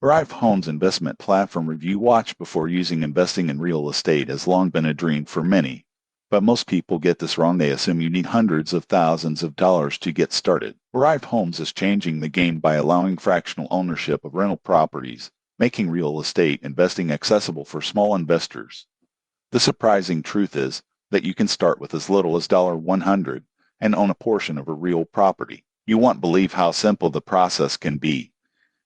Arrive Homes investment platform review. Watch before using. Investing in real estate has long been a dream for many, but most people get this wrong. They assume you need hundreds of thousands of dollars to get started. Arrive Homes is changing the game by allowing fractional ownership of rental properties, making real estate investing accessible for small investors. The surprising truth is that you can start with as little as $100 and own a portion of a real property. You won't believe how simple the process can be.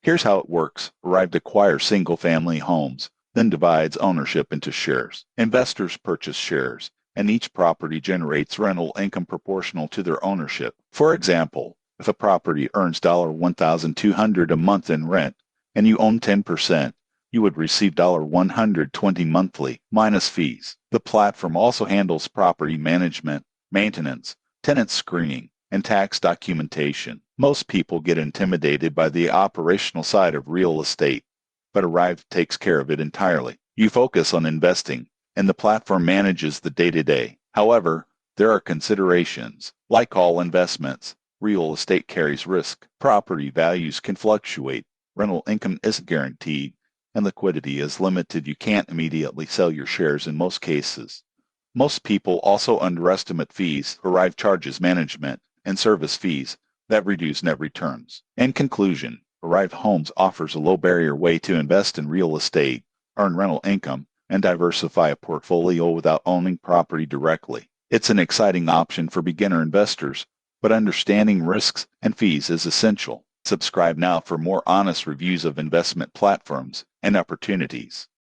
Here's how it works. Arrive acquires single-family homes, then divides ownership into shares. Investors purchase shares, and each property generates rental income proportional to their ownership. For example, if a property earns $1,200 a month in rent, and you own 10%, you would receive $120 monthly, minus fees. The platform also handles property management, maintenance, tenant screening, and tax documentation. Most people get intimidated by the operational side of real estate, but Arrive takes care of it entirely. You focus on investing, and the platform manages the day-to-day. However, there are considerations. Like all investments, real estate carries risk. Property values can fluctuate, rental income isn't guaranteed, and liquidity is limited. You can't immediately sell your shares in most cases. Most people also underestimate fees. Arrive charges management and service fees that reduce net returns. In conclusion, Arrive Homes offers a low-barrier way to invest in real estate, earn rental income, and diversify a portfolio without owning property directly. It's an exciting option for beginner investors, but understanding risks and fees is essential. Subscribe now for more honest reviews of investment platforms and opportunities.